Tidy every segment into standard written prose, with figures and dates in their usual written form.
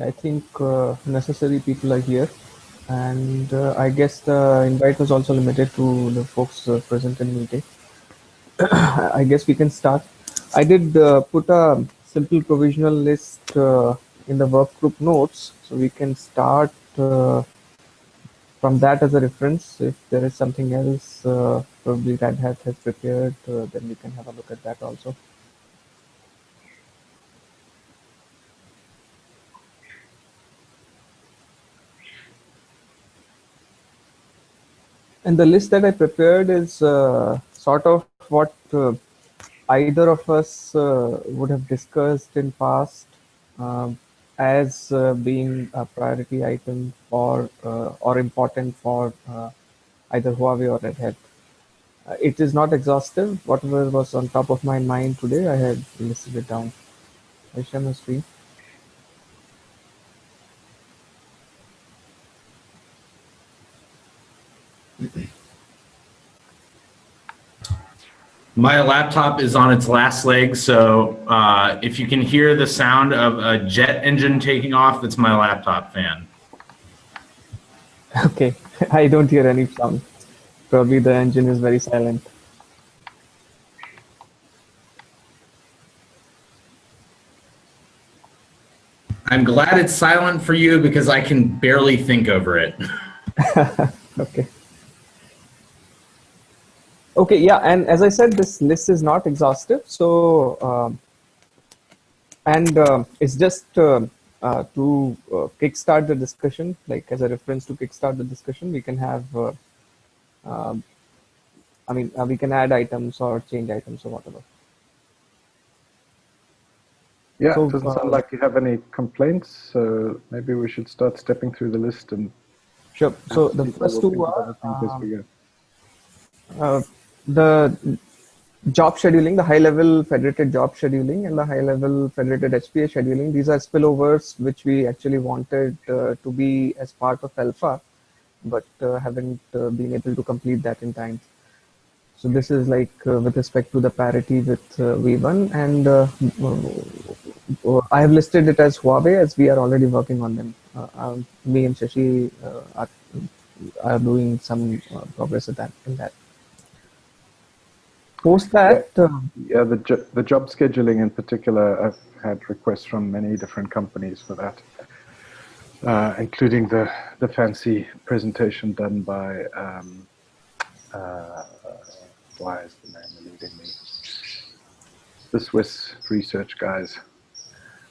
I think necessary people are here, and I guess the invite was also limited to the folks present in meeting. I guess we can start. I did put a simple provisional list in the work group notes, so we can start from that as a reference. If there is something else, probably Red Hat has prepared, then we can have a look at that also. And the list that I prepared is sort of what either of us would have discussed in past as being a priority item or important for either Huawei or Red Hat. It is not exhaustive. Whatever was on top of my mind today, I had listed it down. I share my screen. My laptop is on its last leg, so if you can hear the sound of a jet engine taking off, that's my laptop fan. Okay, I don't hear any sound. Probably the engine is very silent. I'm glad it's silent for you because I can barely think over it. Okay. Okay, yeah, and as I said, this list is not exhaustive, so it's just to kickstart the discussion, like as a reference to kickstart the discussion, we can have, we can add items or change items or whatever. Yeah, So, it doesn't sound like you have any complaints, so maybe we should start stepping through the list and. Sure. So the first two are the job scheduling, the high-level federated job scheduling, and the high-level federated HPA scheduling. These are spillovers which we actually wanted to be as part of alpha, but haven't been able to complete that in time. So this is like with respect to the parity with V1, and I have listed it as Huawei as we are already working on them. Me and Shashi are doing some progress in that. Post that, yeah, the job scheduling in particular, I've had requests from many different companies for that, including the fancy presentation done by why is the name eluding me? The Swiss research guys.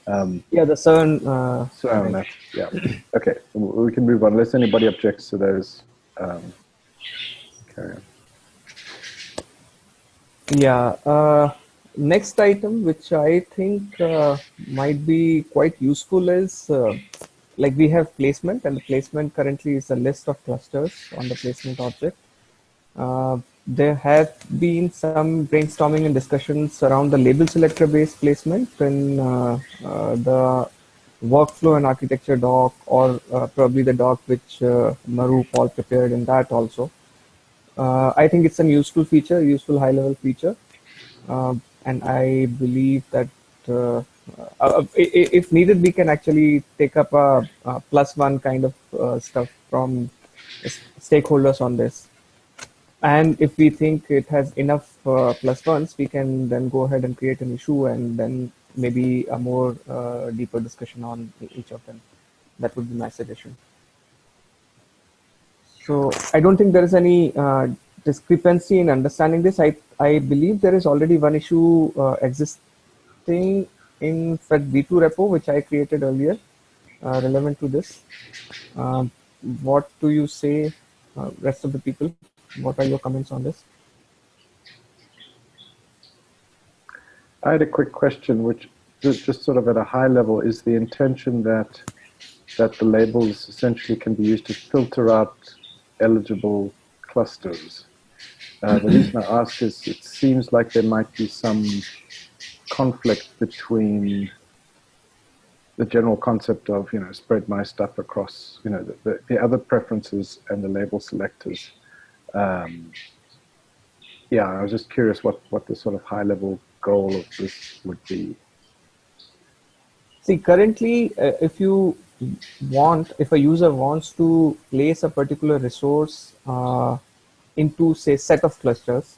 Yeah, the CERN. CERN, yeah. Okay, we can move on unless anybody objects to those. Carry on. Yeah. Next item, which I think might be quite useful, is like we have placement, and the placement currently is a list of clusters on the placement object. There have been some brainstorming and discussions around the label selector based placement in the workflow and architecture doc, or probably the doc which Maru Paul prepared in that also. I think it's a useful feature, useful high level feature. And I believe that if needed, we can actually take up a +1 kind of stuff from stakeholders on this. And if we think it has enough +1s, we can then go ahead and create an issue and then maybe a more deeper discussion on each of them. That would be my suggestion. So I don't think there is any discrepancy in understanding this. I believe there is already one issue existing in Fed V2 repo, which I created earlier, relevant to this. What do you say, rest of the people? What are your comments on this? I had a quick question, which just sort of at a high level, is the intention that the labels essentially can be used to filter out eligible clusters. The reason I ask is it seems like there might be some conflict between the general concept of, spread my stuff across, the other preferences and the label selectors. Yeah, I was just curious what the sort of high level goal of this would be. See, currently, if a user wants to place a particular resource into, say, set of clusters,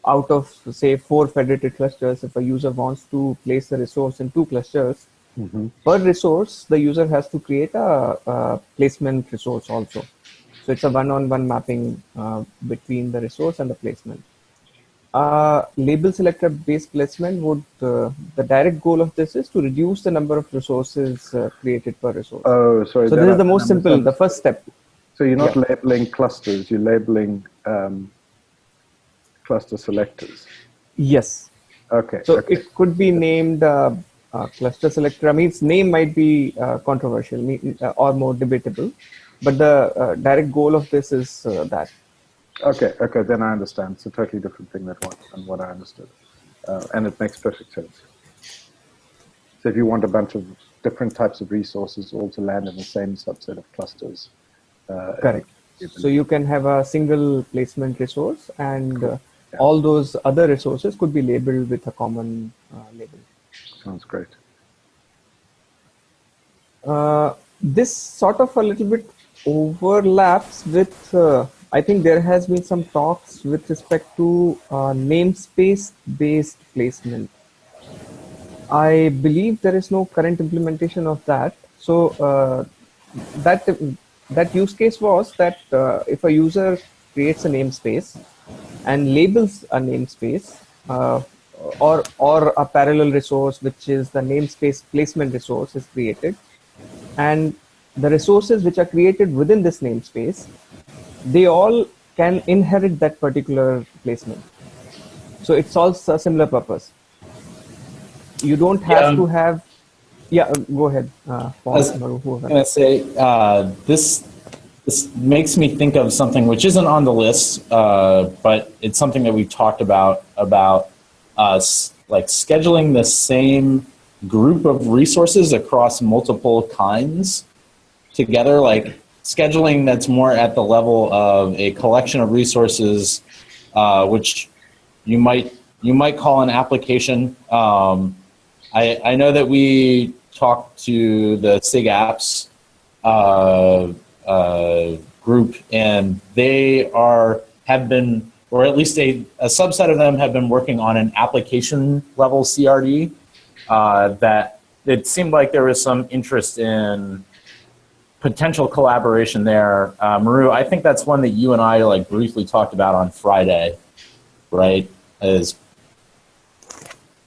out of, say, 4 federated clusters, if a user wants to place the resource in 2 clusters, per resource, the user has to create a placement resource also. So it's a one-on-one mapping between the resource and the placement. Label selector based placement would, the direct goal of this is to reduce the number of resources created per resource. Oh, sorry. So this is the most simple, the first step. So you're not Yeah. labeling clusters, you're labeling cluster selectors. Yes. Okay. So okay. it could be named cluster selector. I mean, its name might be controversial or more debatable, but the direct goal of this is that. Okay, then I understand. It's a totally different thing than what I understood. And it makes perfect sense. So if you want a bunch of different types of resources all to land in the same subset of clusters. Correct. So you can have a single placement resource, and Cool. Yeah. all those other resources could be labeled with a common label. Sounds great. This sort of a little bit overlaps with, I think there has been some talks with respect to namespace-based placement. I believe there is no current implementation of that. So that that use case was that if a user creates a namespace and labels a namespace, or a parallel resource, which is the namespace placement resource, is created, and the resources which are created within this namespace, they all can inherit that particular placement. So it solves a similar purpose. You don't have to have. Yeah, go ahead, Paul. I was going to say, this makes me think of something which isn't on the list, but it's something that we've talked about like scheduling the same group of resources across multiple kinds together, like scheduling that's more at the level of a collection of resources, which you might call an application. I know that we talked to the SIG apps group, and they have been, or at least a subset of them have been working on an application level CRD that it seemed like there was some interest in potential collaboration there. Maru, I think that's one that you and I like briefly talked about on Friday, right? Is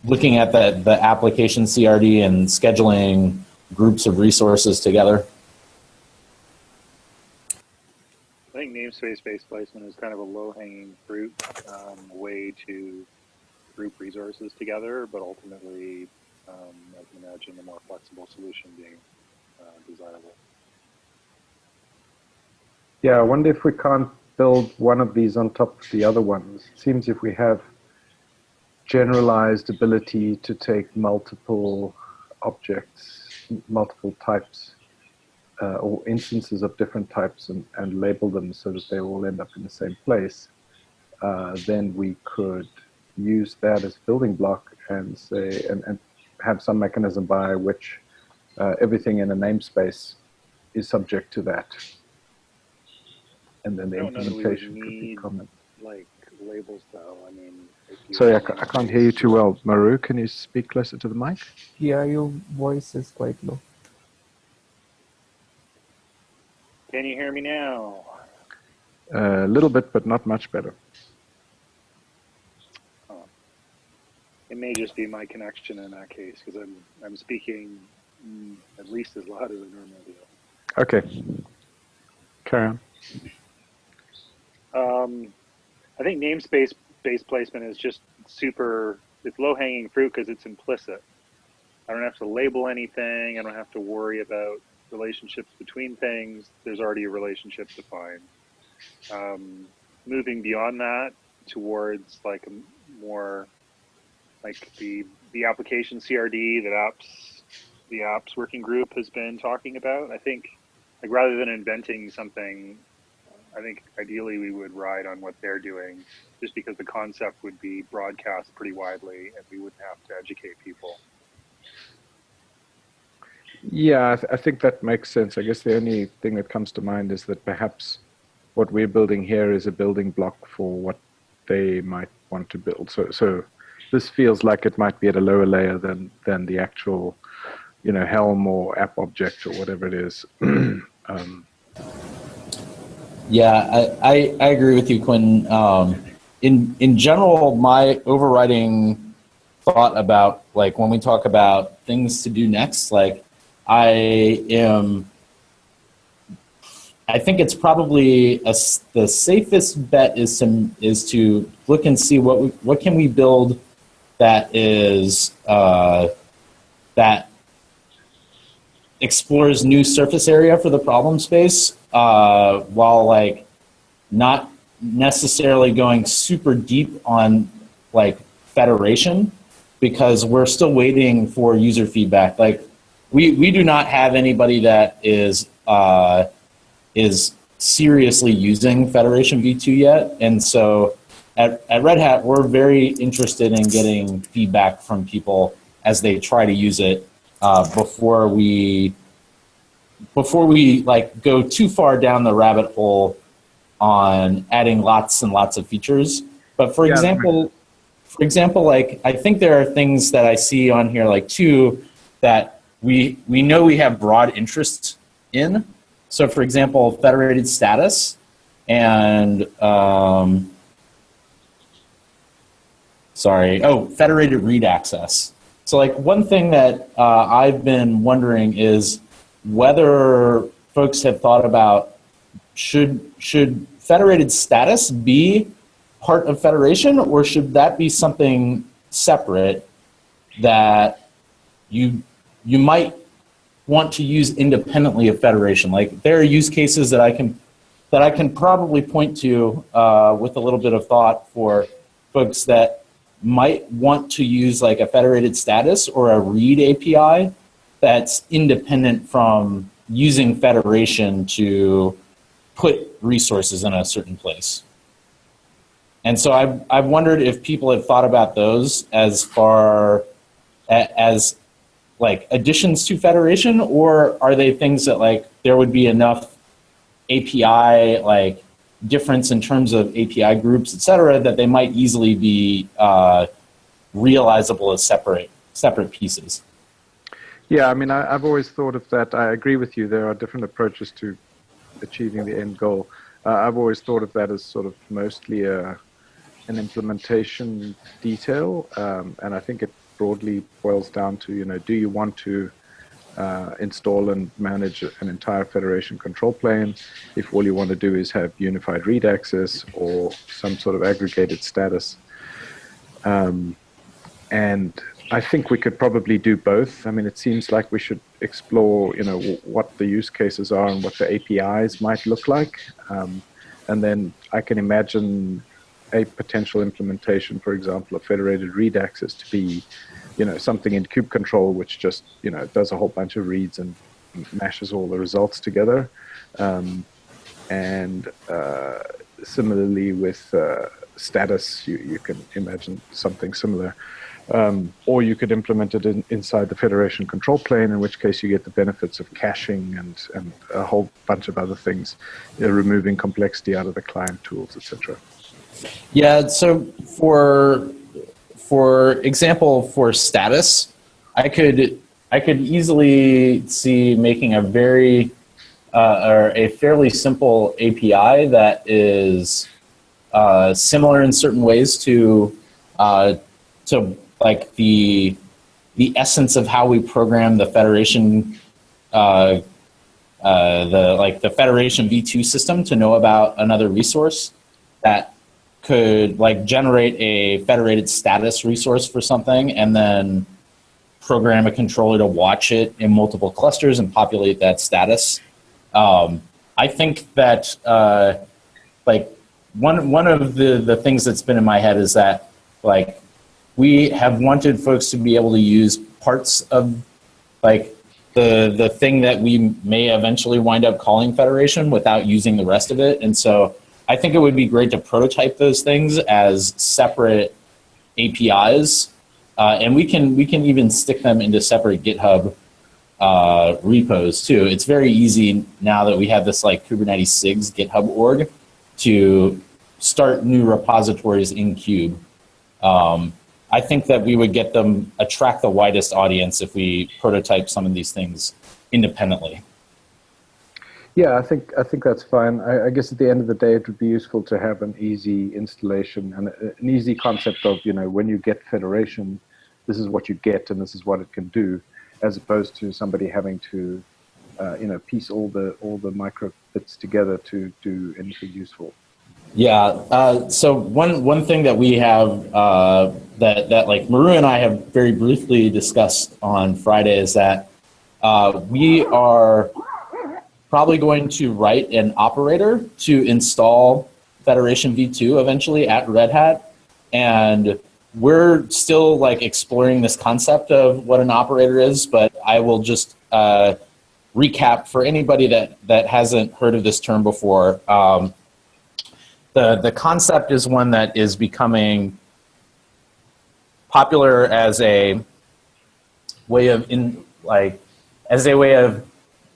looking at the application CRD and scheduling groups of resources together. I think namespace-based placement is kind of a low-hanging fruit way to group resources together, but ultimately, I can imagine a more flexible solution being desirable. Yeah, I wonder if we can't build one of these on top of the other ones. It seems if we have generalized ability to take multiple objects, multiple types, or instances of different types and label them so that they all end up in the same place, then we could use that as a building block and say, and have some mechanism by which everything in a namespace is subject to that. And then the implementation could be common. Like labels though, I mean. Sorry, I can't hear you too well. Maru, can you speak closer to the mic? Yeah, your voice is quite low. Can you hear me now? A little bit, but not much better. Oh. It may just be my connection in that case, because I'm speaking at least as loud as I normally do. Okay. Carry on. I think namespace-based placement is just it's low-hanging fruit because it's implicit. I don't have to label anything. I don't have to worry about relationships between things. There's already a relationship defined. Moving beyond that towards like a more like the application CRD that the apps working group has been talking about. I think like rather than inventing something, I think ideally we would ride on what they're doing, just because the concept would be broadcast pretty widely and we wouldn't have to educate people. Yeah, I think that makes sense. I guess the only thing that comes to mind is that perhaps what we're building here is a building block for what they might want to build. So this feels like it might be at a lower layer than the actual, Helm or app object or whatever it is. Yeah, I agree with you, Quinn. In general, my overriding thought about, like, when we talk about things to do next, like, I think it's probably the safest bet is to look and see what can we build that is that explores new surface area for the problem space, while, like, not necessarily going super deep on, like, federation, because we're still waiting for user feedback. Like, we do not have anybody that is seriously using Federation V2 yet, and so at Red Hat, we're very interested in getting feedback from people as they try to use it, before we like go too far down the rabbit hole on adding lots and lots of features. But for example, like, I think there are things that I see on here, like, two, that we know we have broad interest in. So, for example, federated status and federated read access. So, like, one thing that I've been wondering is whether folks have thought about, should federated status be part of federation, or should that be something separate that you might want to use independently of federation? Like, there are use cases that I can probably point to with a little bit of thought for folks that might want to use, like, a federated status or a read API that's independent from using federation to put resources in a certain place. And so I've wondered if people have thought about those as far as, like, additions to federation, or are they things that, like, there would be enough API, like, difference in terms of API groups, et cetera, that they might easily be realizable as separate pieces? Yeah, I mean, I've always thought of that. I agree with you. There are different approaches to achieving the end goal. I've always thought of that as sort of mostly an implementation detail, and I think it broadly boils down to, do you want to install and manage an entire federation control plane if all you want to do is have unified read access or some sort of aggregated status? And I think we could probably do both. I mean, it seems like we should explore, what the use cases are and what the APIs might look like. And then I can imagine a potential implementation, for example, of federated read access to be, something in kube control, which just, does a whole bunch of reads and mashes all the results together. And similarly with status, you can imagine something similar. Or you could implement it inside the federation control plane, in which case you get the benefits of caching and a whole bunch of other things, removing complexity out of the client tools, etc. Yeah, so for example, for status, I could easily see making a or a fairly simple API that is similar in certain ways to like the essence of how we program the federation, the federation V2 system to know about another resource that could, like, generate a federated status resource for something and then program a controller to watch it in multiple clusters and populate that status. I think that like one of the things that's been in my head is that, like, we have wanted folks to be able to use parts of, like, the thing that we may eventually wind up calling federation without using the rest of it. And so I think it would be great to prototype those things as separate APIs, and we can even stick them into separate GitHub repos too. It's very easy now that we have this like Kubernetes SIGs GitHub org to start new repositories in Kube. I think that we would attract the widest audience if we prototype some of these things independently. Yeah, I think that's fine. I guess at the end of the day, it would be useful to have an easy installation and an easy concept of, when you get Federation, this is what you get and this is what it can do, as opposed to somebody having to, piece all the micro bits together to do anything useful. Yeah. So one thing that we have that like Maru and I have very briefly discussed on Friday is that we are probably going to write an operator to install Federation V2 eventually at Red Hat, and we're still like exploring this concept of what an operator is. But I will just recap for anybody that hasn't heard of this term before. The concept is one that is becoming popular as a way of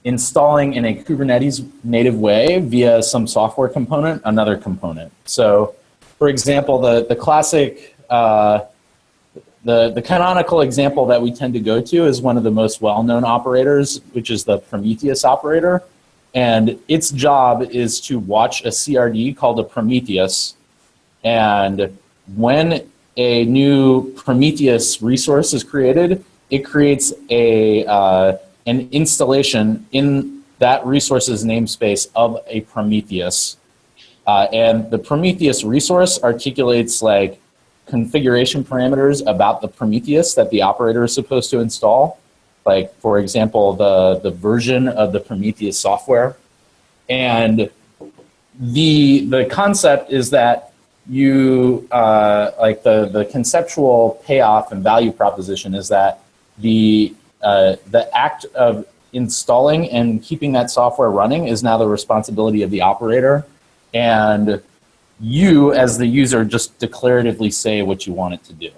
installing in a Kubernetes native way via some software component, another component. So, for example, the classic, the canonical example that we tend to go to is one of the most well-known operators, which is the Prometheus operator. And its job is to watch a CRD called a Prometheus. And when a new Prometheus resource is created, it creates an installation in that resource's namespace of a Prometheus. And the Prometheus resource articulates like configuration parameters about the Prometheus that the operator is supposed to install. Like, for example, the version of the Prometheus software. And the concept is that you, the conceptual payoff and value proposition is that the act of installing and keeping that software running is now the responsibility of the operator. And you, as the user, just declaratively say what you want it to do.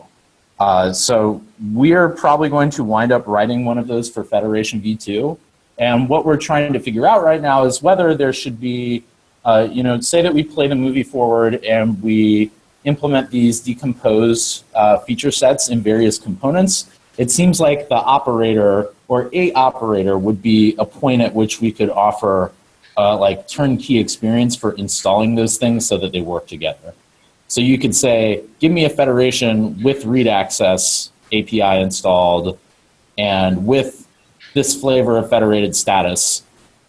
So we're probably going to wind up writing one of those for Federation V2. And what we're trying to figure out right now is whether there should be, say that we play the movie forward and we implement these decomposed feature sets in various components. It seems like the operator or a operator would be a point at which we could offer like turnkey experience for installing those things so that they work together. So you could say, give me a Federation with read access API installed and with this flavor of federated status,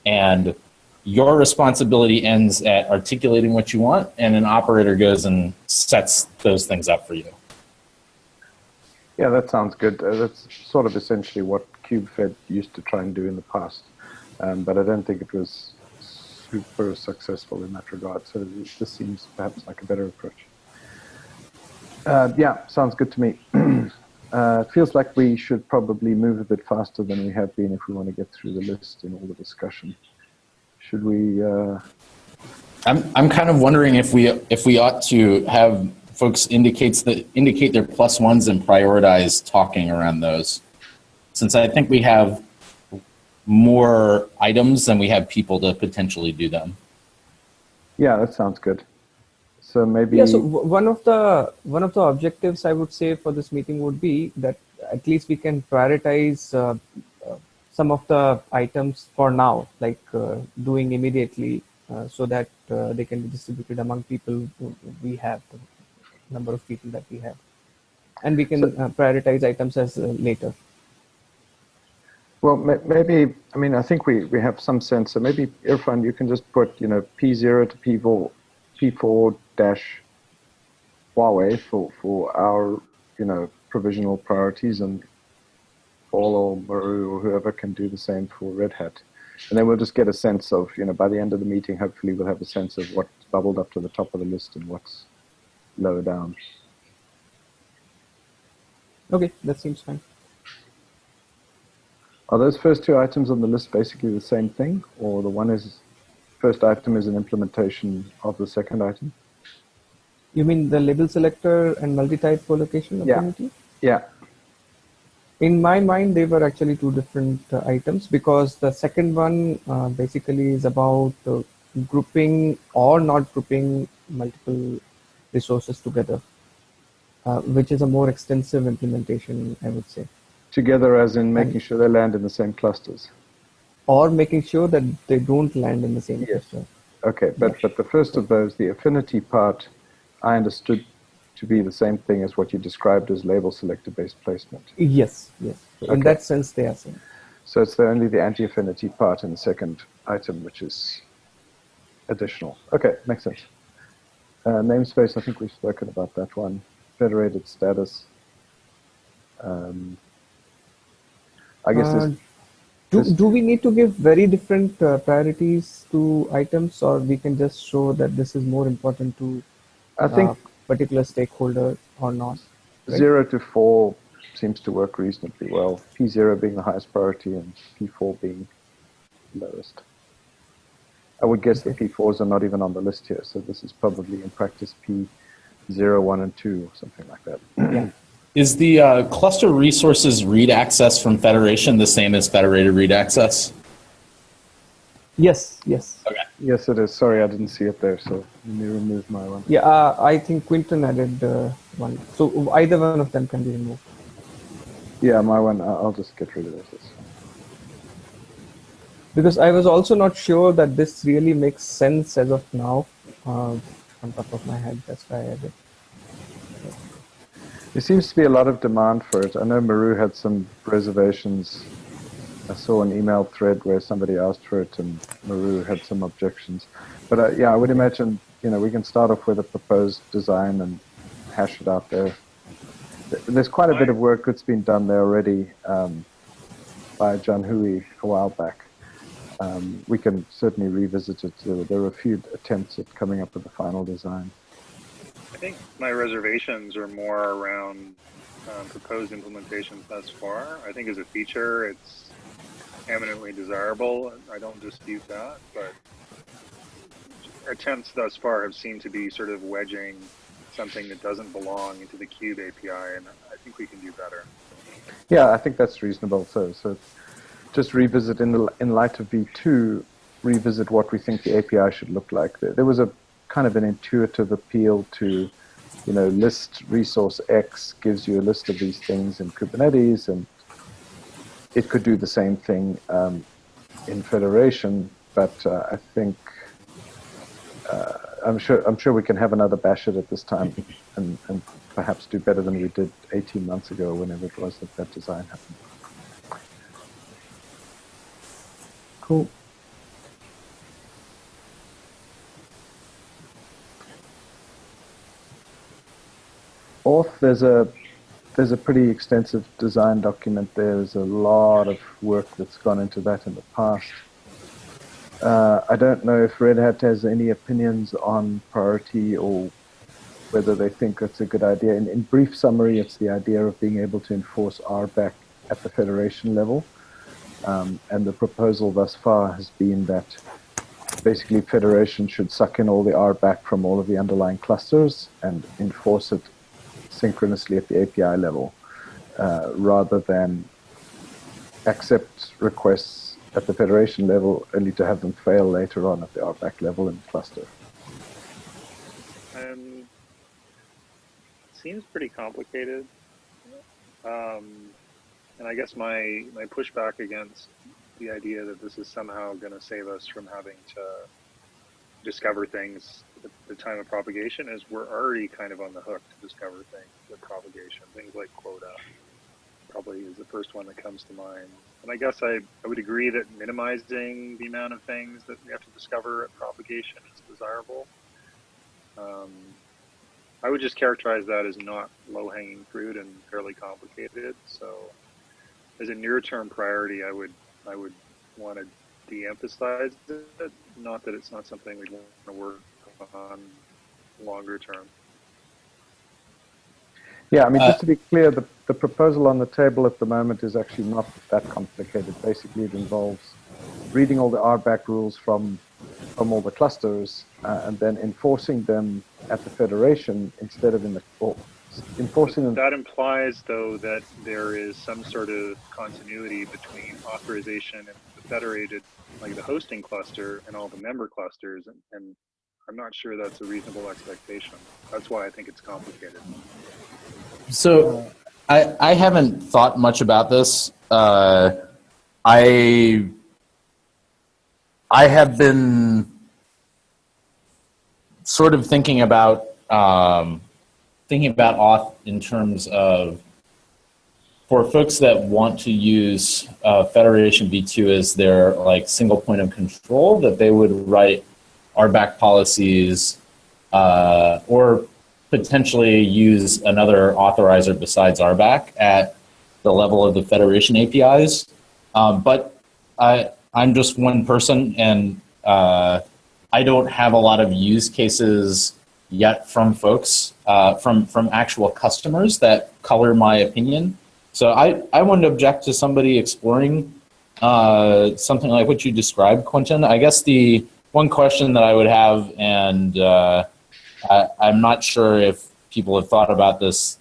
and your responsibility ends at articulating what you want, and an operator goes and sets those things up for you. Yeah, that sounds good. That's sort of essentially what KubeFed used to try and do in the past, but I don't think it was super successful in that regard. So this seems perhaps like a better approach. Yeah, sounds good to me. It feels like we should probably move a bit faster than we have been if we want to get through the list and all the discussion. Should we? I'm kind of wondering if we ought to have folks indicate their plus ones and prioritize talking around those, since I think we have more items than we have people to potentially do them. Yeah, that sounds good. So maybe yeah. So one of the objectives I would say for this meeting would be that at least we can prioritize some of the items for now, like doing immediately, so that they can be distributed among people who we have, the number of people that we have, and we can prioritize items as later. Well, maybe, I mean, I think we have some sense. So maybe, Irfan, you can just put, P0 to P4 dash Huawei for our, provisional priorities, and Paul or Maru or whoever can do the same for Red Hat. And then we'll just get a sense of, by the end of the meeting, hopefully we'll have a sense of what's bubbled up to the top of the list and what's lower down. Okay, that seems fine. Are those first two items on the list basically the same thing, or the first item is an implementation of the second item? You mean the label selector and multi-type collocation ability? Yeah. In my mind, they were actually two different items, because the second one basically is about grouping or not grouping multiple resources together, which is a more extensive implementation, I would say, Together as in making and sure they land in the same clusters. or making sure that they don't land in the same Yes. cluster. Okay, Yeah. but the first of those, the affinity part, I understood to be the same thing as what you described as label selector based placement. Yes, yes. So in Okay. that sense, they are same. So it's only the anti-affinity part in the second item, which is additional. Okay, makes sense. Namespace, I think we've spoken about that one. Federated status. I guess Uh, there's do we need to give very different priorities to items, or we can just show that this is more important to I think particular stakeholder or not? Right? 0 to 4 seems to work reasonably well. P0 being the highest priority and P4 being lowest. I would guess Okay. the P4s are not even on the list here, so this is probably in practice P0, 1, and 2, or something like that. Yeah. Is the cluster resources read access from Federation the same as federated read access? Yes, yes. Okay. Yes, it is. Sorry, I didn't see it there, so let me remove my one. Yeah, I think Quinton added one. So either one of them can be removed. Yeah, my one, I'll just get rid of this. Because I was also not sure that this really makes sense as of now, on top of my head. That's why I added. There seems to be a lot of demand for it. I know Maru had some reservations. I saw an email thread where somebody asked for it, and Maru had some objections. But yeah, I would imagine, we can start off with a proposed design and hash it out there. There's quite a bit of work that's been done there already by John Hui a while back. We can certainly revisit it. There were a few attempts at coming up with a final design. I think my reservations are more around proposed implementations thus far. I think as a feature, it's eminently desirable. I don't dispute that, but attempts thus far have seemed to be sort of wedging something that doesn't belong into the Cube API, and I think we can do better. Yeah, I think that's reasonable. So just revisit in light of V2, revisit what we think the API should look like. There was a kind of an intuitive appeal to, list resource X gives you a list of these things in Kubernetes, and it could do the same thing in Federation. But I think I'm sure we can have another bash at this time, and perhaps do better than we did 18 months ago, whenever it was that design happened. Cool. Auth, there's a pretty extensive design document there. There's a lot of work that's gone into that in the past. I don't know if Red Hat has any opinions on priority or whether they think it's a good idea. In brief summary, it's the idea of being able to enforce RBAC at the federation level. And the proposal thus far has been that basically Federation should suck in all the RBAC from all of the underlying clusters and enforce it synchronously at the API level, rather than accept requests at the Federation level only to have them fail later on at the RBAC level in the cluster. Seems pretty complicated. And I guess my pushback against the idea that this is somehow going to save us from having to discover things at the time of propagation is we're already kind of on the hook to discover things with propagation. Things like quota probably is the first one that comes to mind. And I guess I would agree that minimizing the amount of things that we have to discover at propagation is desirable. I would just characterize that as not low-hanging fruit and fairly complicated. So as a near-term priority, I would want to de-emphasize it. Not that it's not something we'd want to work on longer term. Yeah, I mean, just to be clear, the proposal on the table at the moment is actually not that complicated. Basically, it involves reading all the RBAC rules from all the clusters and then enforcing them at the federation instead of in the, or enforcing them. That implies, though, that there is some sort of continuity between authorization and the federated, like the hosting cluster and all the member clusters, and I'm not sure that's a reasonable expectation. That's why I think it's complicated. So I haven't thought much about this. I have been sort of thinking about auth in terms of, for folks that want to use Federation V2 as their like single point of control, that they would write RBAC policies or potentially use another authorizer besides RBAC at the level of the Federation APIs. But I'm just one person, and I don't have a lot of use cases yet from folks, from actual customers that color my opinion. So I wouldn't object to somebody exploring something like what you described, Quentin. I guess the one question that I would have, and I'm not sure if people have thought about this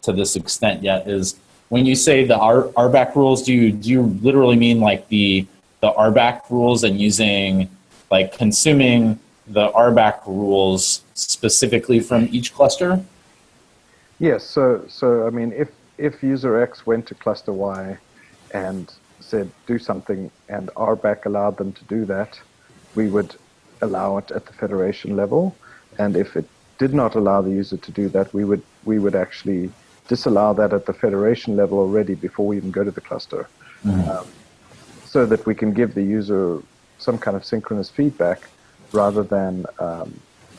to this extent yet, is when you say the RBAC rules, do you literally mean like the RBAC rules and using, like consuming the RBAC rules specifically from each cluster? Yes, so I mean, if user X went to cluster Y and said do something and RBAC allowed them to do that, we would allow it at the federation level. And if it did not allow the user to do that, we would actually disallow that at the federation level already before we even go to the cluster, so that we can give the user some kind of synchronous feedback rather than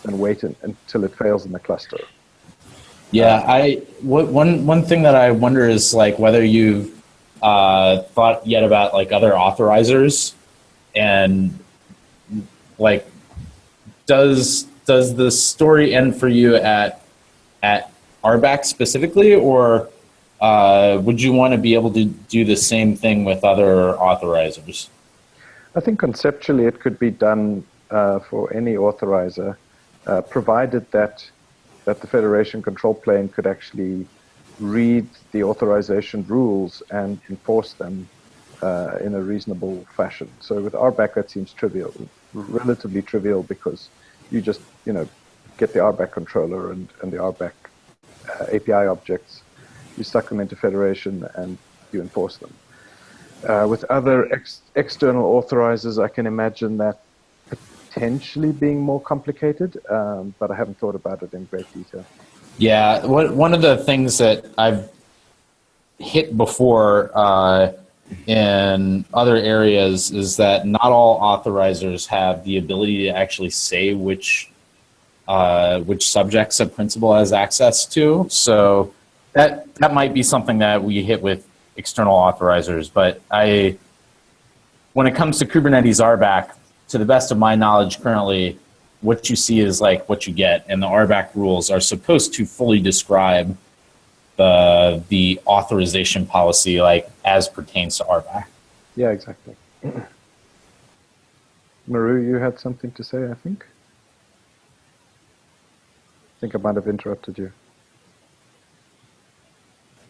wait until it fails in the cluster. Yeah, one thing that I wonder is like whether you've thought yet about like other authorizers, and like does the story end for you at RBAC specifically, or would you want to be able to do the same thing with other authorizers? I think conceptually it could be done for any authorizer, provided that the federation control plane could actually read the authorization rules and enforce them in a reasonable fashion. So with RBAC, that seems trivial, relatively trivial, because you just get the RBAC controller and the RBAC API objects, you suck them into federation and you enforce them. With other external authorizers, I can imagine that potentially being more complicated, but I haven't thought about it in great detail. Yeah, one of the things that I've hit before in other areas is that not all authorizers have the ability to actually say which subjects a principal has access to. So that might be something that we hit with external authorizers. But when it comes to Kubernetes RBAC, to the best of my knowledge currently, what you see is like what you get, and the RBAC rules are supposed to fully describe the authorization policy, like as pertains to RBAC. Yeah, exactly. Maru, you had something to say, I think. I think I might have interrupted you.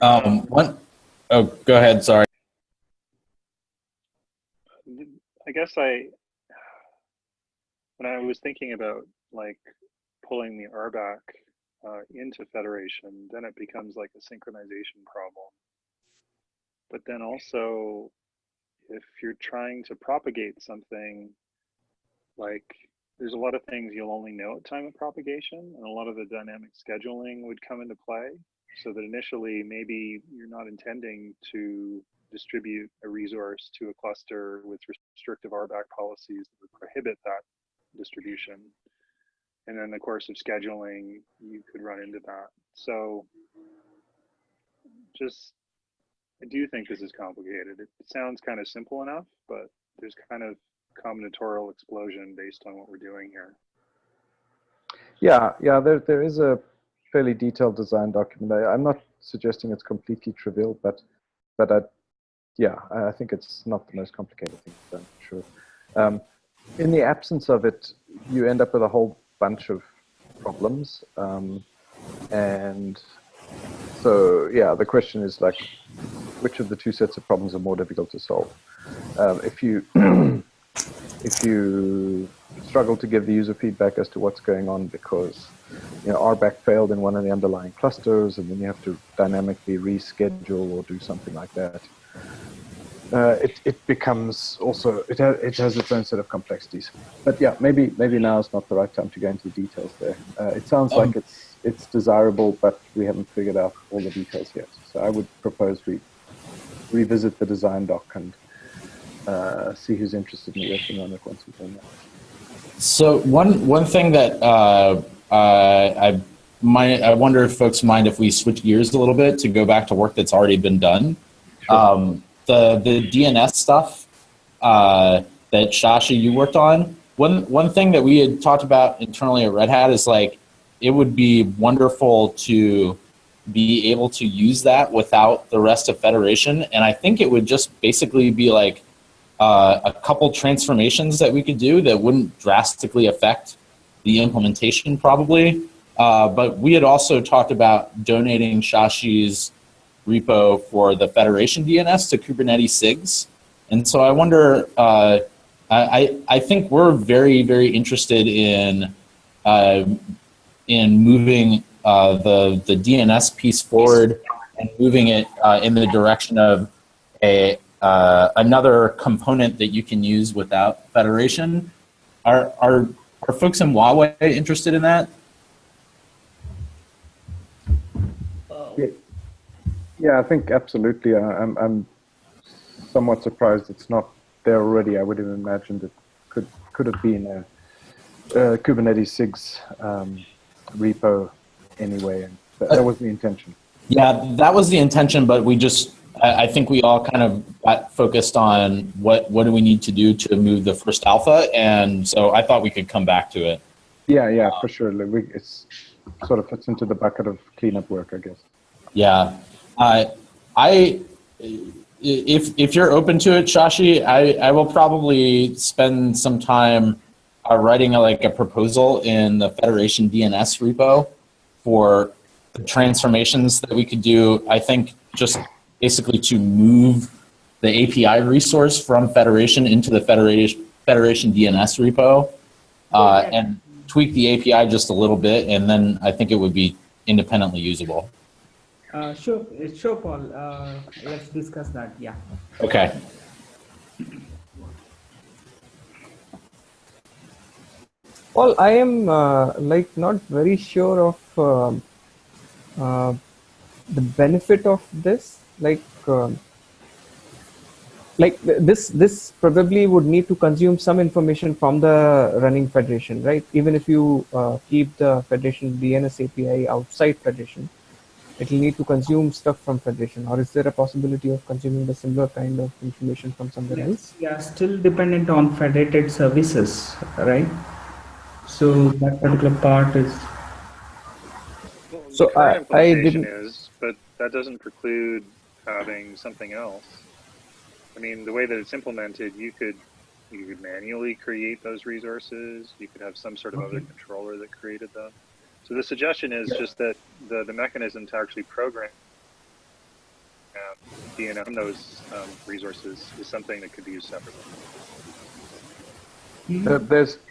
Oh, go ahead. Sorry. I guess when I was thinking about like pulling the RBAC into Federation, then it becomes like a synchronization problem. But then also, if you're trying to propagate something, like there's a lot of things you'll only know at time of propagation, and a lot of the dynamic scheduling would come into play. So that initially, maybe you're not intending to distribute a resource to a cluster with restrictive RBAC policies that would prohibit that distribution. And then in the course of scheduling, you could run into that. So I do think this is complicated. It sounds kind of simple enough, but there's kind of combinatorial explosion based on what we're doing here. Yeah, there is a fairly detailed design document. I'm not suggesting it's completely trivial, but I think it's not the most complicated thing done, for sure. In the absence of it, you end up with a whole bunch of problems, and So yeah, the question is like, which of the two sets of problems are more difficult to solve? If you if you struggle to give the user feedback as to what's going on because RBAC failed in one of the underlying clusters, and then you have to dynamically reschedule or do something like that. It becomes also it has its own set of complexities. But yeah, maybe now is not the right time to go into the details there. It sounds like it's desirable, but we haven't figured out all the details yet. So I would propose we revisit the design doc and see who's interested in working on it once we've done that. So one thing that I wonder if folks mind if we switch gears a little bit to go back to work that's already been done. Sure. The DNS stuff that Shashi you worked on. One thing that we had talked about internally at Red Hat is like it would be wonderful to be able to use that without the rest of Federation, and I think it would just basically be like a couple transformations that we could do that wouldn't drastically affect the implementation probably. But we had also talked about donating Shashi's repo for the Federation DNS to Kubernetes SIGs. And so I wonder, I think we're very, very interested in moving the DNS piece forward and moving it in the direction of another component that you can use without Federation. Are folks in Huawei interested in that? Yeah, I think absolutely. I'm somewhat surprised it's not there already. I would have imagined it could have been a Kubernetes SIGs repo anyway, and that was the intention. Yeah, that was the intention, but I think we all kind of got focused on what do we need to do to move the first alpha, and so I thought we could come back to it. Yeah, for sure. It's sort of fits into the bucket of cleanup work, I guess. Yeah, if you're open to it, Shashi, I will probably spend some time writing a proposal in the Federation DNS repo for the transformations that we could do. I think just basically to move the API resource from Federation into the Federation DNS repo and tweak the API just a little bit, and then I think it would be independently usable. Sure, Paul. Let's discuss that. Yeah. Okay. Well, I am not very sure of the benefit of this. This probably would need to consume some information from the running Federation, right? Even if you keep the Federation DNS API outside Federation, it will need to consume stuff from Federation. Or is there a possibility of consuming the similar kind of information from somewhere else? Yeah, still dependent on federated services, right? So that particular part is. Well, So the current I implementation didn't. is, but that doesn't preclude having something else. I mean, the way that it's implemented, you could manually create those resources. You could have some sort of other controller that created them. So the suggestion is just that the mechanism to actually program DNS from those resources is something that could be used separately.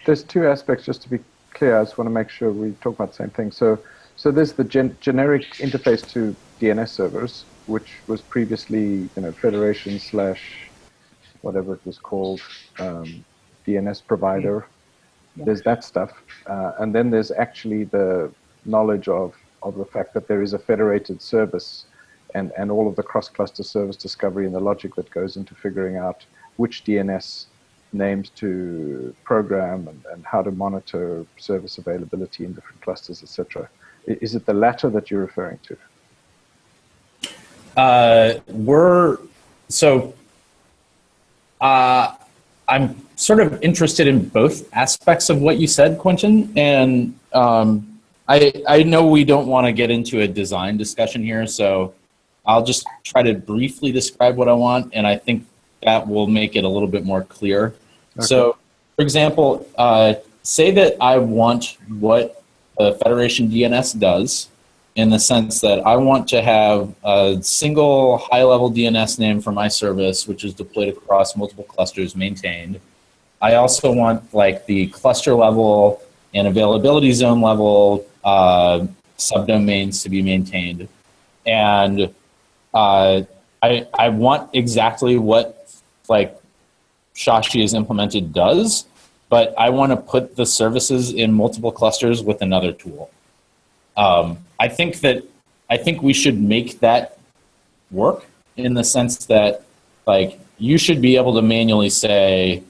There's two aspects, just to be clear. I just want to make sure we talk about the same thing. So there's the generic interface to DNS servers, which was previously Federation / whatever it was called, DNS provider. Yeah. There's that stuff, and then there's actually the knowledge of the fact that there is a federated service, and all of the cross-cluster service discovery and the logic that goes into figuring out which DNS names to program and how to monitor service availability in different clusters, etc. Is it the latter that you're referring to? I'm sort of interested in both aspects of what you said, Quentin, and I know we don't want to get into a design discussion here, so I'll just try to briefly describe what I want, and I think that will make it a little bit more clear. Okay. So, for example, say that I want what the Federation DNS does, in the sense that I want to have a single high-level DNS name for my service, which is deployed across multiple clusters maintained. I also want like the cluster level and availability zone level subdomains to be maintained. And I want exactly what like Shashi is implemented does, but I want to put the services in multiple clusters with another tool. I think we should make that work in the sense that like you should be able to manually say,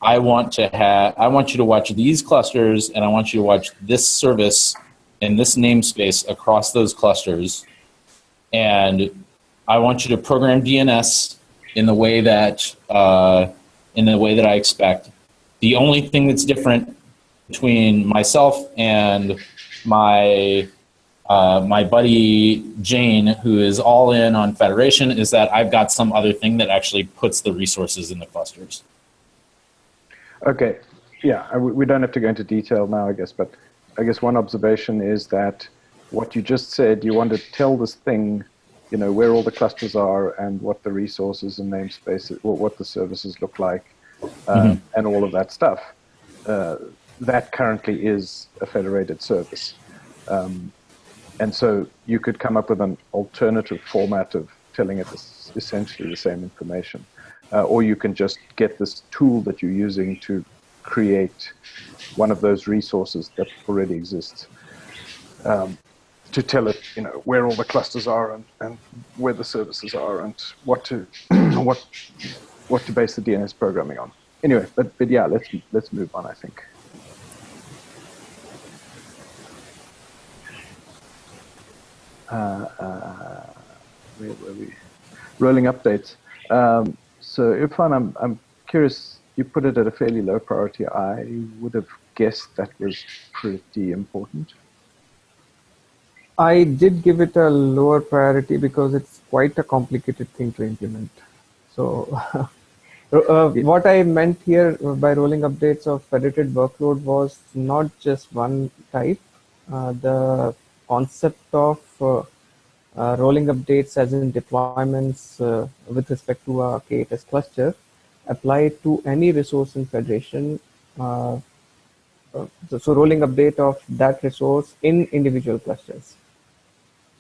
I want you to watch these clusters and I want you to watch this service and this namespace across those clusters. And I want you to program DNS in the way that I expect. The only thing that's different between myself and my buddy Jane, who is all in on Federation, is that I've got some other thing that actually puts the resources in the clusters. Okay, yeah, we don't have to go into detail now, I guess, but I guess one observation is that what you just said, you want to tell this thing, you know, where all the clusters are and what the resources and namespaces, what the services look like, and all of that stuff. That currently is a federated service. And so you could come up with an alternative format of telling it essentially the same information. Or you can just get this tool that you're using to create one of those resources that already exists, to tell it, you know, where all the clusters are and where the services are and what to what to base the DNS programming on. Anyway, but yeah, let's move on, I think. Where were we? Rolling updates. So Irfan, I'm curious, you put it at a fairly low priority. I would have guessed that was pretty important. I did give it a lower priority because it's quite a complicated thing to implement. So what I meant here by rolling updates of federated workload was not just one type. The concept of rolling updates as in deployments with respect to a KTS cluster apply to any resource in Federation. So rolling update of that resource in individual clusters.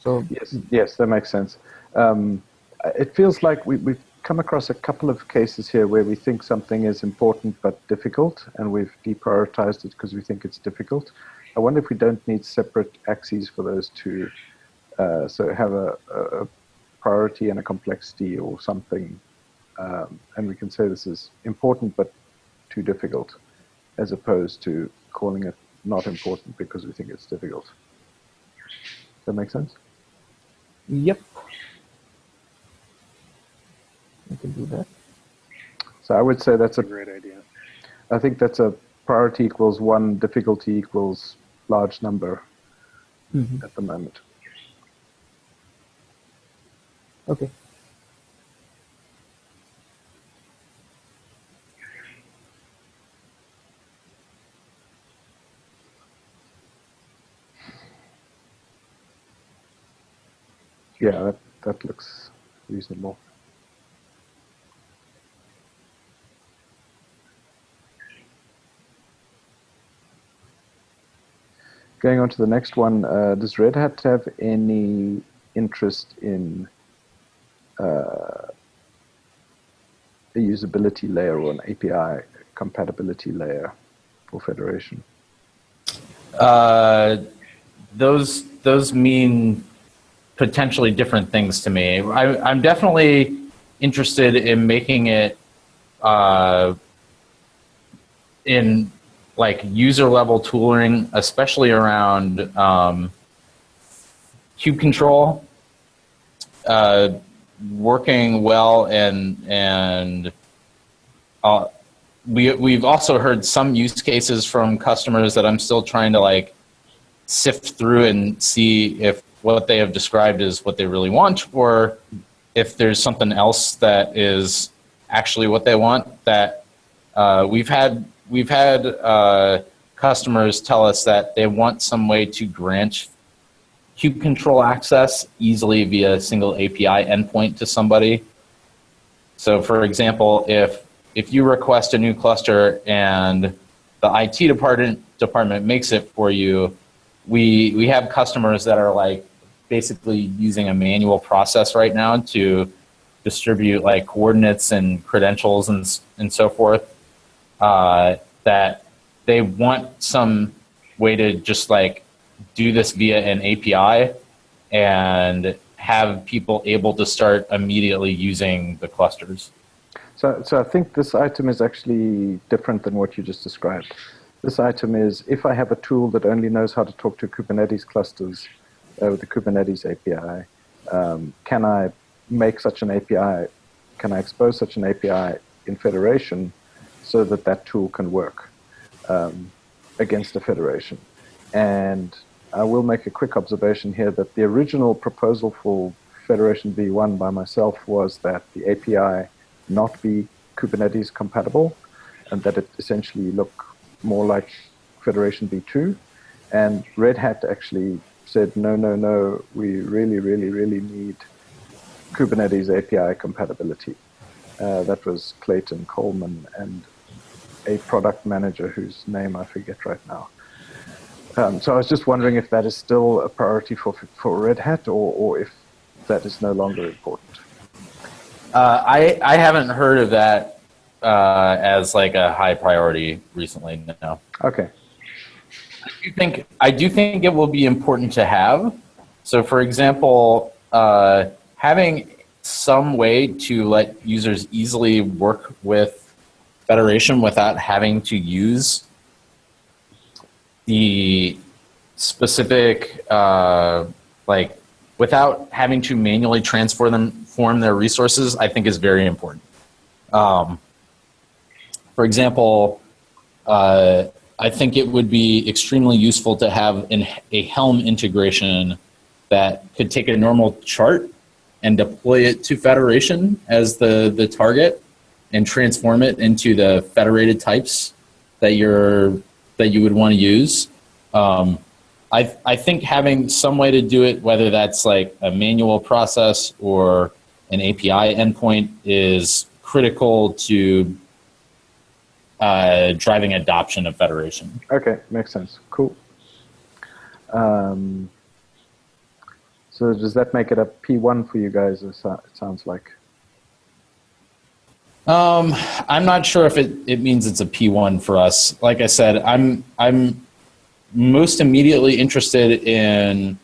So yes, that makes sense. It feels like we've come across a couple of cases here where we think something is important but difficult, and we've deprioritized it because we think it's difficult. I wonder if we don't need separate axes for those two. So have a priority and a complexity or something, and we can say this is important but too difficult, as opposed to calling it not important because we think it's difficult. Does that make sense? Yep. I can do that. So I would say that's a great idea. I think that's a priority equals 1, difficulty equals large number at the moment. Okay. Yeah, that looks reasonable. Going on to the next one, does Red Hat have any interest in a usability layer or an API compatibility layer for Federation? Those mean potentially different things to me. I'm definitely interested in making it in like user level tooling, especially around kube control, working well, and we've also heard some use cases from customers that I'm still trying to like sift through and see if what they have described is what they really want, or if there's something else that is actually what they want. That we've had customers tell us that they want some way to grant kube control access easily via a single API endpoint to somebody. So for example, if you request a new cluster and the IT department makes it for you, we have customers that are like basically using a manual process right now to distribute like coordinates and credentials and so forth, that they want some way to just like do this via an API and have people able to start immediately using the clusters. So I think this item is actually different than what you just described. This item is, if I have a tool that only knows how to talk to Kubernetes clusters with the Kubernetes API, can I make such an API, can I expose such an API in Federation so that that tool can work against the Federation? And I will make a quick observation here that the original proposal for Federation V1 by myself was that the API not be Kubernetes compatible and that it essentially look more like Federation V2. And Red Hat actually said, no, no, no, we really, really, really need Kubernetes API compatibility. That was Clayton Coleman and a product manager whose name I forget right now. So I was just wondering if that is still a priority for Red Hat or if that is no longer important. I haven't heard of that as like a high priority recently, no. Okay. I do think it will be important to have. So for example, having some way to let users easily work with Federation without having to use the specific, like without having to manually transform their resources, I think is very important. For example, I think it would be extremely useful to have a Helm integration that could take a normal chart and deploy it to Federation as the target and transform it into the federated types that you would want to use. I think having some way to do it, whether that's like a manual process or an API endpoint, is critical to driving adoption of Federation. Okay, makes sense. Cool. So does that make it a P1 for you guys, it sounds like? I'm not sure if it means it's a P1 for us. Like I said, I'm most immediately interested in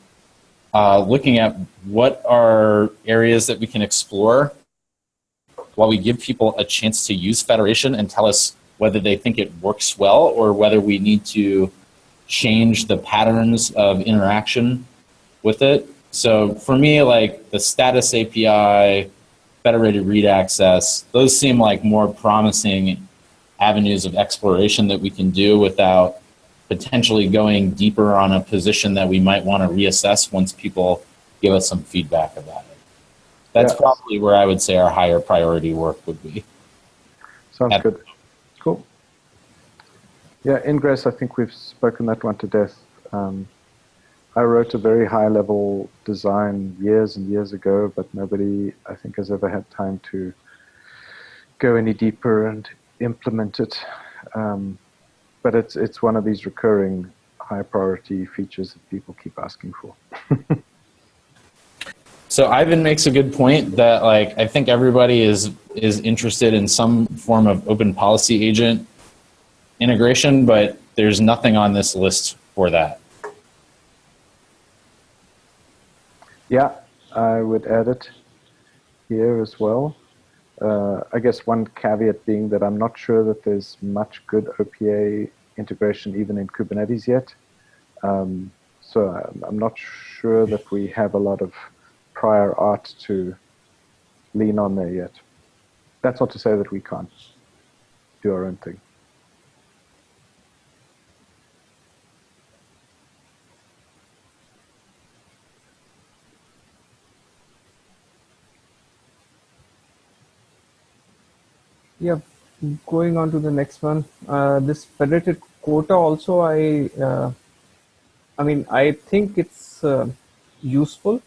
looking at what are areas that we can explore while we give people a chance to use Federation and tell us whether they think it works well or whether we need to change the patterns of interaction with it. So for me, like the status API, federated read access, those seem like more promising avenues of exploration that we can do without potentially going deeper on a position that we might want to reassess once people give us some feedback about it. That's probably where I would say our higher priority work would be. Sounds good. Cool. Yeah, Ingress, I think we've spoken that one to death. I wrote a very high-level design years and years ago, but nobody, I think, has ever had time to go any deeper and implement it. But it's one of these recurring high-priority features that people keep asking for. So Ivan makes a good point that like I think everybody is interested in some form of open policy agent integration, but there's nothing on this list for that. Yeah, I would add it here as well. I guess one caveat being that I'm not sure that there's much good OPA integration even in Kubernetes yet. So I'm not sure that we have a lot of prior art to lean on there yet. That's not to say that we can't do our own thing. Yeah, going on to the next one. This federated quota also, I mean, I think it's useful,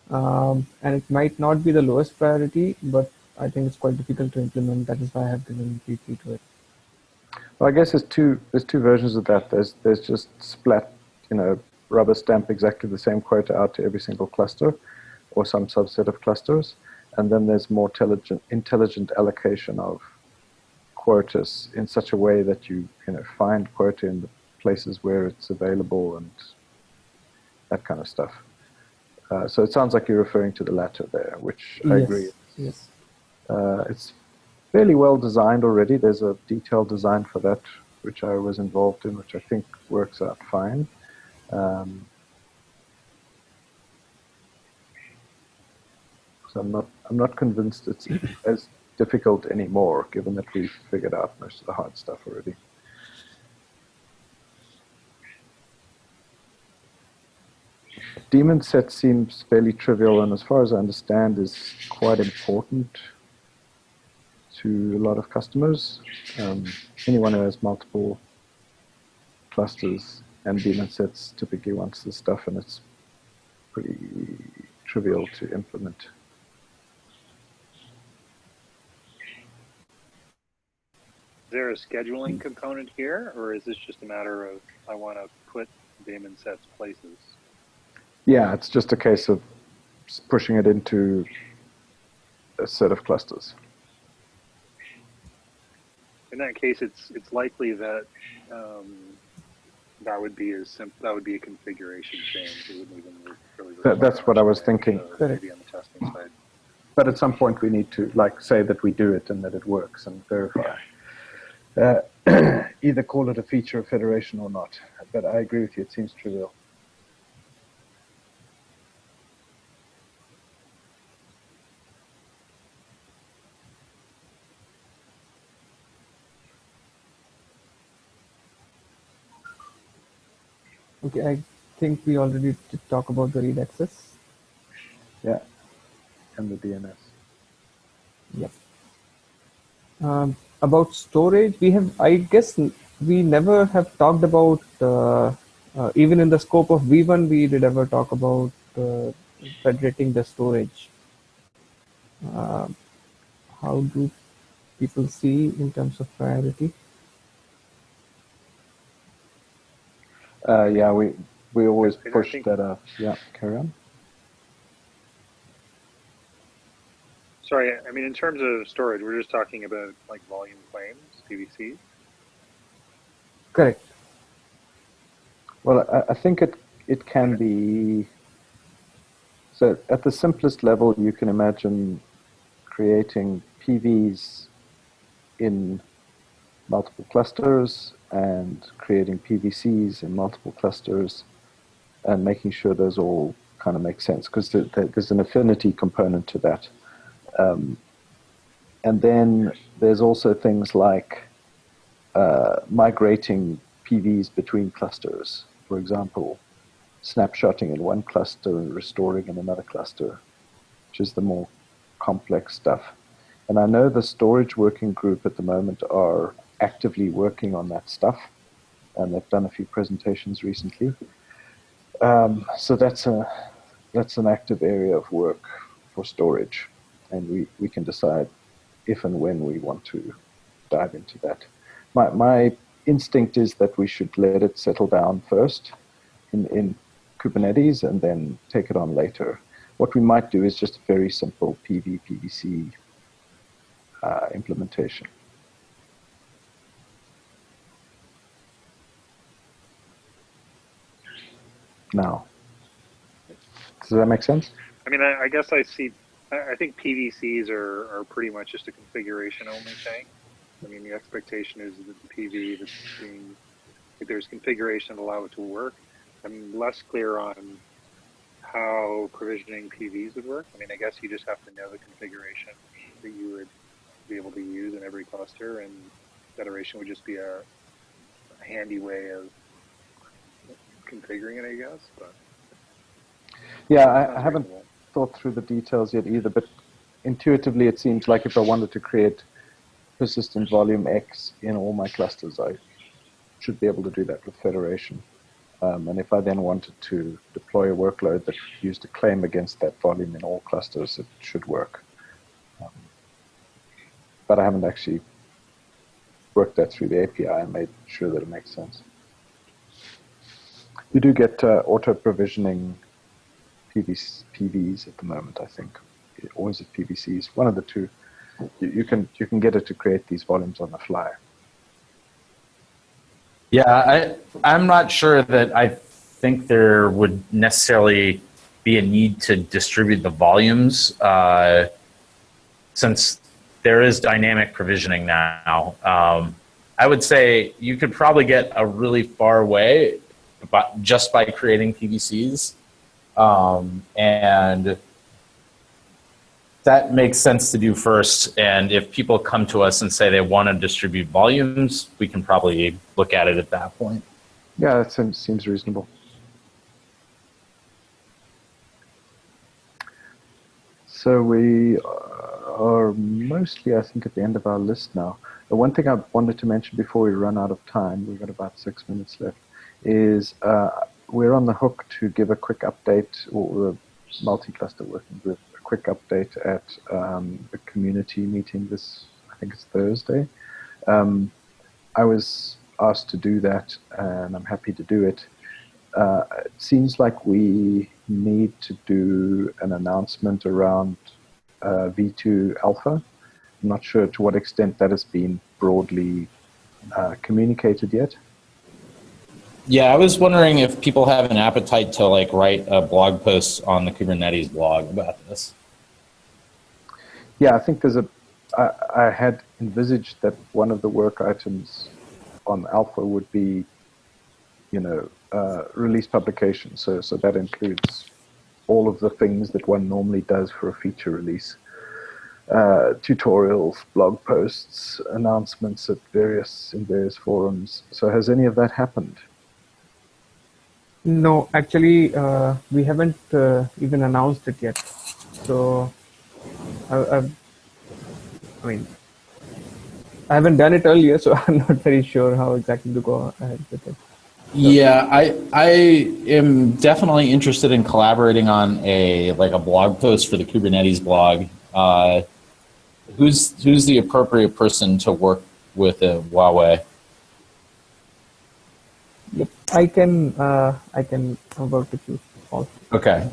and it might not be the lowest priority, but I think it's quite difficult to implement. That is why I have given P3 to it. Well, I guess there's two versions of that. There's just splat, rubber stamp exactly the same quota out to every single cluster, or some subset of clusters, and then there's more intelligent allocation of quotas in such a way that you find quota in the places where it's available and that kind of stuff. So it sounds like you're referring to the latter there, which I agree. Yes. It's fairly well designed already. There's a detailed design for that, which I was involved in, which I think works out fine. So I'm not convinced it's as difficult anymore, given that we've figured out most of the hard stuff already. Daemon set seems fairly trivial, and as far as I understand, is quite important to a lot of customers. Anyone who has multiple clusters and daemon sets typically wants this stuff, and it's pretty trivial to implement. Is there a scheduling component here, or is this just a matter of I want to put daemon sets places? Yeah, it's just a case of pushing it into a set of clusters. In that case, it's likely that that would be a configuration change. It wouldn't even really That's what I was thinking. Maybe on the testing side. But at some point we need to say that we do it and that it works and verify. Either call it a feature of Federation or not. But I agree with you, it seems trivial. Okay, I think we already did talk about the read access. Yeah, and the DNS. Yep. About storage, I guess we never have talked about, even in the scope of V1, we did ever talk about federating the storage. How do people see in terms of priority? Yeah, we always push that. Yeah, carry on. Sorry, I mean, in terms of storage, we're just talking about volume claims, PVCs? Correct. Well, I think it can be. So at the simplest level, you can imagine creating PVs in multiple clusters and creating PVCs in multiple clusters and making sure those all kind of make sense, because there's an affinity component to that. And then there's also things like migrating PVs between clusters. For example, snapshotting in one cluster and restoring in another cluster, which is the more complex stuff. And I know the storage working group at the moment are actively working on that stuff, and they've done a few presentations recently. So that's an active area of work for storage, and we can decide if and when we want to dive into that. My instinct is that we should let it settle down first in Kubernetes and then take it on later. What we might do is just a very simple PVC implementation. Now, does that make sense? I mean, I guess I think PVCs are pretty much just a configuration only thing. I mean, the expectation is that the PV that's being, if there's configuration to allow it to work. I'm less clear on how provisioning PVs would work. I mean, I guess you just have to know the configuration that you would be able to use in every cluster, and Federation would just be a handy way of configuring it, I guess. But yeah, I haven't thought through the details yet either, but intuitively it seems like if I wanted to create persistent volume X in all my clusters, I should be able to do that with Federation. And if I then wanted to deploy a workload that used a claim against that volume in all clusters, it should work. But I haven't actually worked that through the API and made sure that it makes sense. You do get auto-provisioning PVs at the moment, I think. Or is it PVCs? One of the two. You can get it to create these volumes on the fly. Yeah, I'm not sure that I think there would necessarily be a need to distribute the volumes since there is dynamic provisioning now. I would say you could probably get a really far way just by creating PVCs. And that makes sense to do first. And if people come to us and say they want to distribute volumes, we can probably look at it at that point. Yeah, that seems reasonable. So we are mostly, I think, at the end of our list now. The one thing I wanted to mention before we run out of time, we've got about 6 minutes left, is we're on the hook to give a quick update, or the multi-cluster working group, a quick update at a community meeting this, I think it's Thursday. I was asked to do that, and I'm happy to do it. It seems like we need to do an announcement around V2 Alpha. I'm not sure to what extent that has been broadly communicated yet. Yeah, I was wondering if people have an appetite to like write a blog post on the Kubernetes blog about this. Yeah, I think there's I had envisaged that one of the work items on Alpha would be, release publication. So that includes all of the things that one normally does for a feature release. Tutorials, blog posts, announcements in various forums. So has any of that happened? No, actually, we haven't even announced it yet. So, I haven't done it earlier, so I'm not very sure how exactly to go ahead with it. So. Yeah, I am definitely interested in collaborating on a blog post for the Kubernetes blog. Who's the appropriate person to work with at Huawei? Yep, I can work with you all. Okay.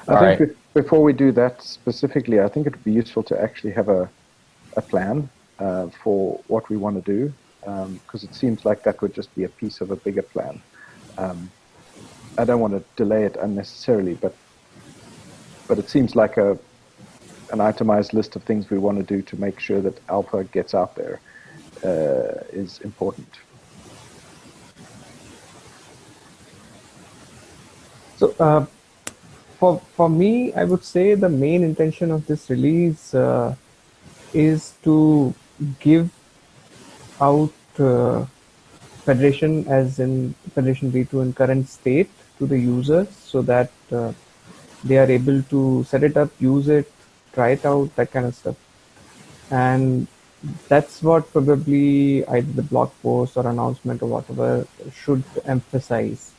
I think before we do that specifically, I think it would be useful to actually have a plan for what we want to do, because it seems like that would just be a piece of a bigger plan. I don't want to delay it unnecessarily, but it seems like an itemized list of things we want to do to make sure that Alpha gets out there is important. So for me, I would say the main intention of this release is to give out Federation, as in Federation V2 in current state, to the users, so that they are able to set it up, use it, try it out, that kind of stuff. And that's what probably either the blog post or announcement or whatever should emphasize,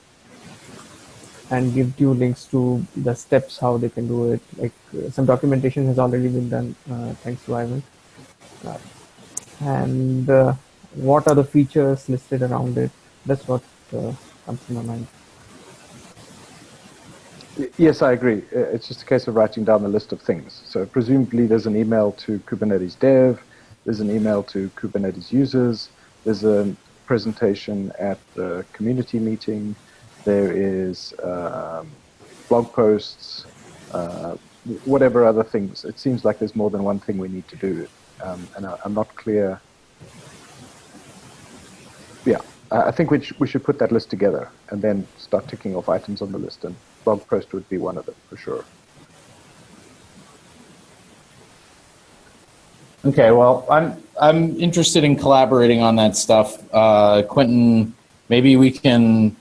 and give you links to the steps how they can do it. Like some documentation has already been done, thanks to Ivan. And what are the features listed around it? That's what comes to my mind. Yes, I agree. It's just a case of writing down the list of things. So presumably there's an email to Kubernetes dev, there's an email to Kubernetes users, there's a presentation at the community meeting, there is blog posts, whatever other things. It seems like there's more than one thing we need to do, and I'm not clear. Yeah, I think we should put that list together and then start ticking off items on the list, and blog post would be one of them for sure. Okay, well, I'm interested in collaborating on that stuff. Quentin, maybe we can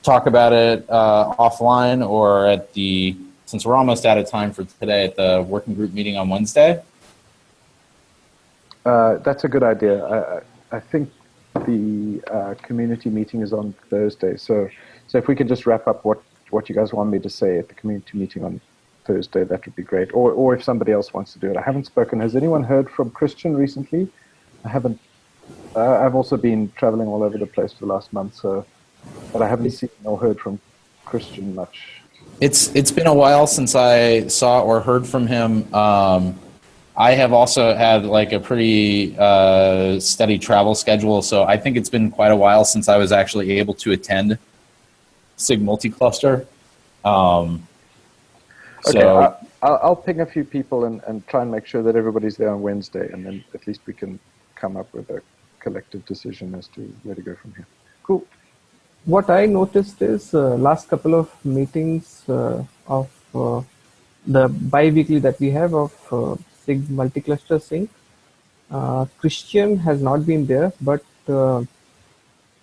talk about it offline or since we're almost out of time for today, at the working group meeting on Wednesday. That's a good idea. I think the community meeting is on Thursday, so So if we could just wrap up what you guys want me to say at the community meeting on Thursday, that would be great. Or if somebody else wants to do it. I haven't spoken. Has anyone heard from Christian recently? I haven't. I've also been traveling all over the place for the last month, so but I haven't seen or heard from Christian much. It's been a while since I saw or heard from him. I have also had like a pretty steady travel schedule, so I think it's been quite a while since I was actually able to attend SIG multi-cluster. Okay, So I'll ping a few people and try and make sure that everybody's there on Wednesday, and then at least we can come up with a collective decision as to where to go from here. Cool. What I noticed is last couple of meetings of the bi-weekly that we have of SIG multi-cluster sync, Christian has not been there, but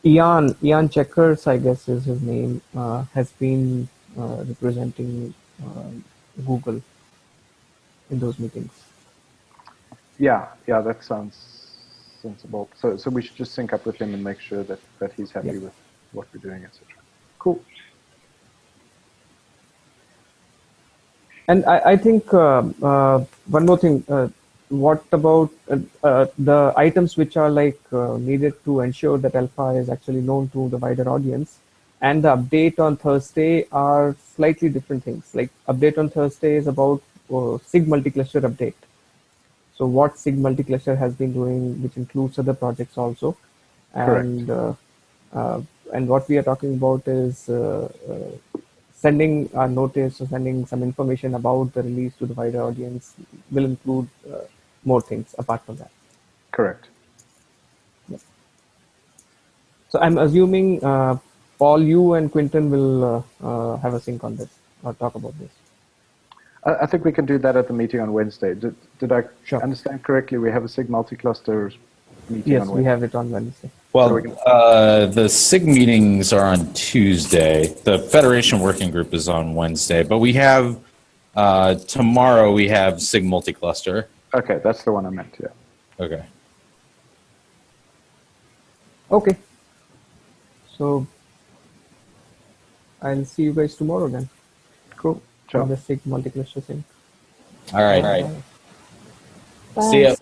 Ian Checkers, I guess is his name, has been representing Google in those meetings. Yeah, that sounds sensible. So we should just sync up with him and make sure that he's happy with what we're doing, etc. Cool. And I think one more thing. What about the items which are like needed to ensure that alpha is actually known to the wider audience, and the update on Thursday are slightly different things. Like update on Thursday is about SIG multi-cluster update. So what SIG multi-cluster has been doing, which includes other projects also, and and what we are talking about is sending a notice or sending some information about the release to the wider audience will include more things apart from that. Correct. Yeah. So I'm assuming Paul, you and Quinton will have a sync on this or talk about this. I think we can do that at the meeting on Wednesday. Did I understand correctly? We have a SIG multi-cluster meeting on Wednesday. Yes, we have it on Wednesday. Well, the SIG meetings are on Tuesday. The Federation Working Group is on Wednesday. But we have, tomorrow we have SIG multi-cluster. Okay, that's the one I meant, yeah. Okay. Okay. So I'll see you guys tomorrow then. Cool. Ciao. On the SIG multi-cluster thing. All right. Bye. See ya.